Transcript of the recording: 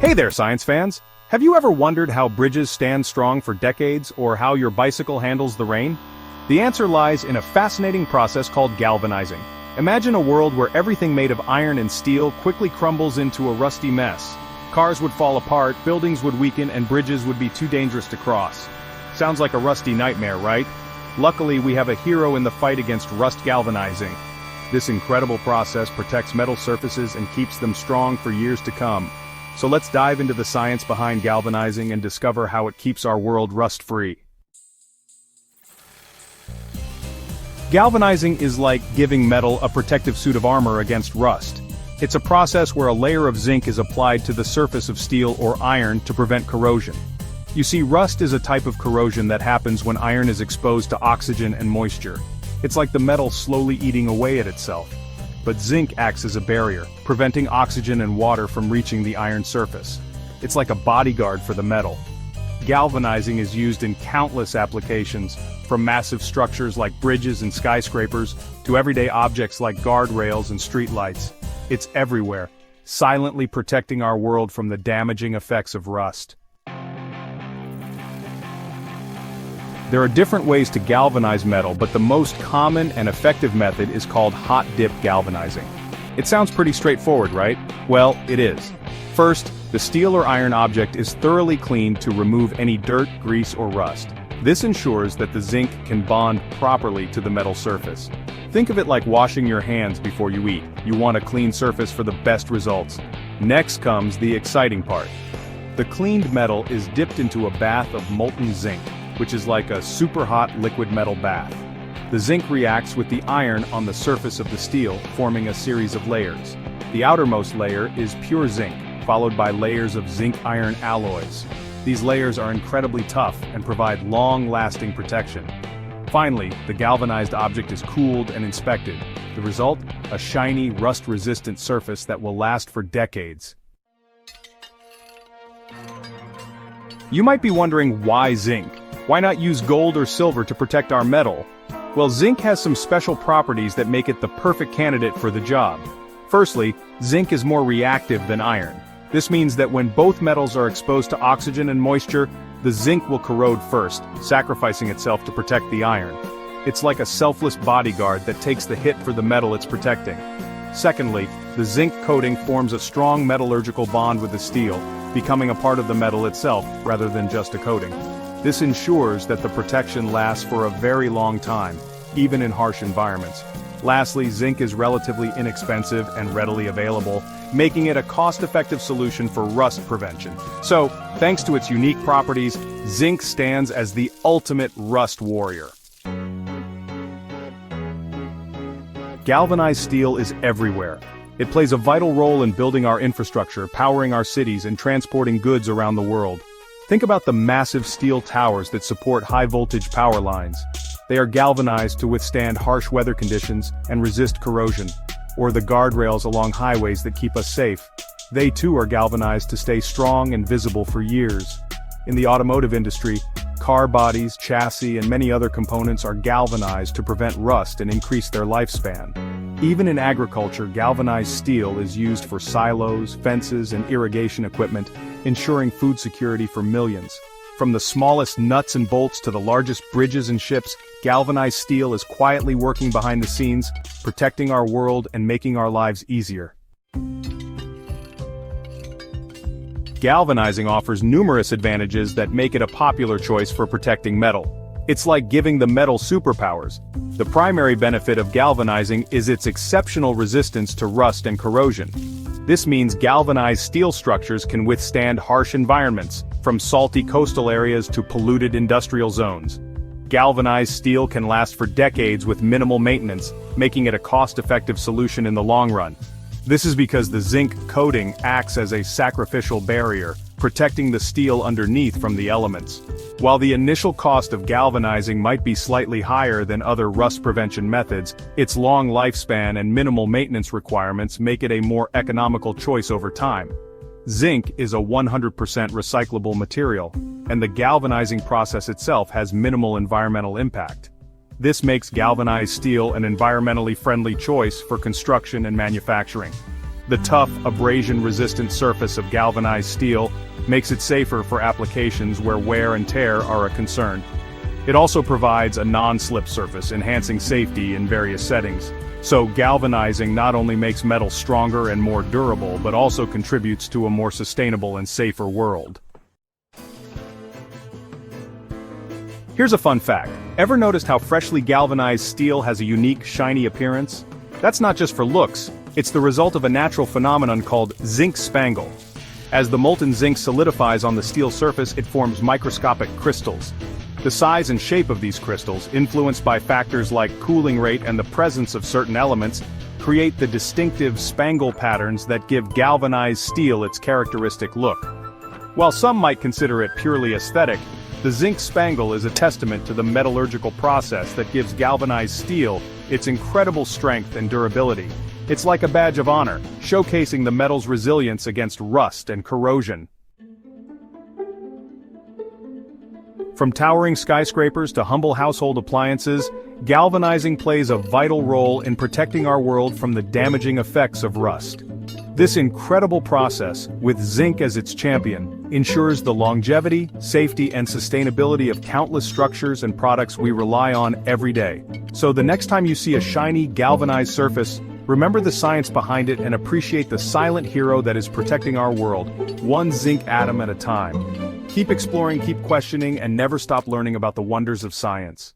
Hey there, science fans! Have you ever wondered how bridges stand strong for decades or how your bicycle handles the rain? The answer lies in a fascinating process called galvanizing. Imagine a world where everything made of iron and steel quickly crumbles into a rusty mess. Cars would fall apart, buildings would weaken, and bridges would be too dangerous to cross. Sounds like a rusty nightmare, right? Luckily, we have a hero in the fight against rust: galvanizing. This incredible process protects metal surfaces and keeps them strong for years to come. So let's dive into the science behind galvanizing and discover how it keeps our world rust-free. Galvanizing is like giving metal a protective suit of armor against rust. It's a process where a layer of zinc is applied to the surface of steel or iron to prevent corrosion. You see, rust is a type of corrosion that happens when iron is exposed to oxygen and moisture. It's like the metal slowly eating away at itself. But zinc acts as a barrier, preventing oxygen and water from reaching the iron surface. It's like a bodyguard for the metal. Galvanizing is used in countless applications, from massive structures like bridges and skyscrapers, to everyday objects like guardrails and streetlights. It's everywhere, silently protecting our world from the damaging effects of rust. There are different ways to galvanize metal, but the most common and effective method is called hot dip galvanizing. It sounds pretty straightforward, right? Well, it is. First, the steel or iron object is thoroughly cleaned to remove any dirt, grease, or rust. This ensures that the zinc can bond properly to the metal surface. Think of it like washing your hands before you eat. You want a clean surface for the best results. Next comes the exciting part. The cleaned metal is dipped into a bath of molten zinc, which is like a super hot liquid metal bath. The zinc reacts with the iron on the surface of the steel, forming a series of layers. The outermost layer is pure zinc, followed by layers of zinc-iron alloys. These layers are incredibly tough and provide long-lasting protection. Finally, the galvanized object is cooled and inspected. The result? A shiny, rust-resistant surface that will last for decades. You might be wondering, why zinc? Why not use gold or silver to protect our metal? Well, zinc has some special properties that make it the perfect candidate for the job. Firstly, zinc is more reactive than iron. This means that when both metals are exposed to oxygen and moisture, the zinc will corrode first, sacrificing itself to protect the iron. It's like a selfless bodyguard that takes the hit for the metal it's protecting. Secondly, the zinc coating forms a strong metallurgical bond with the steel, becoming a part of the metal itself rather than just a coating. This ensures that the protection lasts for a very long time, even in harsh environments. Lastly, zinc is relatively inexpensive and readily available, making it a cost-effective solution for rust prevention. So, thanks to its unique properties, zinc stands as the ultimate rust warrior. Galvanized steel is everywhere. It plays a vital role in building our infrastructure, powering our cities, and transporting goods around the world. Think about the massive steel towers that support high-voltage power lines. They are galvanized to withstand harsh weather conditions and resist corrosion. Or the guardrails along highways that keep us safe. They too are galvanized to stay strong and visible for years. In the automotive industry, car bodies, chassis, and many other components are galvanized to prevent rust and increase their lifespan. Even in agriculture, galvanized steel is used for silos, fences, and irrigation equipment, ensuring food security for millions. From the smallest nuts and bolts to the largest bridges and ships, galvanized steel is quietly working behind the scenes, protecting our world and making our lives easier. Galvanizing offers numerous advantages that make it a popular choice for protecting metal. It's like giving the metal superpowers. The primary benefit of galvanizing is its exceptional resistance to rust and corrosion. This means galvanized steel structures can withstand harsh environments, from salty coastal areas to polluted industrial zones. Galvanized steel can last for decades with minimal maintenance, making it a cost-effective solution in the long run. This is because the zinc coating acts as a sacrificial barrier, protecting the steel underneath from the elements. While the initial cost of galvanizing might be slightly higher than other rust prevention methods, its long lifespan and minimal maintenance requirements make it a more economical choice over time. Zinc is a 100% recyclable material, and the galvanizing process itself has minimal environmental impact. This makes galvanized steel an environmentally friendly choice for construction and manufacturing. The tough, abrasion-resistant surface of galvanized steel makes it safer for applications where wear and tear are a concern. It also provides a non-slip surface, enhancing safety in various settings. So galvanizing not only makes metal stronger and more durable, but also contributes to a more sustainable and safer world. Here's a fun fact. Ever noticed how freshly galvanized steel has a unique, shiny appearance? That's not just for looks, it's the result of a natural phenomenon called zinc spangle. As the molten zinc solidifies on the steel surface, it forms microscopic crystals. The size and shape of these crystals, influenced by factors like cooling rate and the presence of certain elements, create the distinctive spangle patterns that give galvanized steel its characteristic look. While some might consider it purely aesthetic, the zinc spangle is a testament to the metallurgical process that gives galvanized steel its incredible strength and durability. It's like a badge of honor, showcasing the metal's resilience against rust and corrosion. From towering skyscrapers to humble household appliances, galvanizing plays a vital role in protecting our world from the damaging effects of rust. This incredible process, with zinc as its champion, ensures the longevity, safety, and sustainability of countless structures and products we rely on every day. So the next time you see a shiny, galvanized surface, remember the science behind it and appreciate the silent hero that is protecting our world, one zinc atom at a time. Keep exploring, keep questioning, and never stop learning about the wonders of science.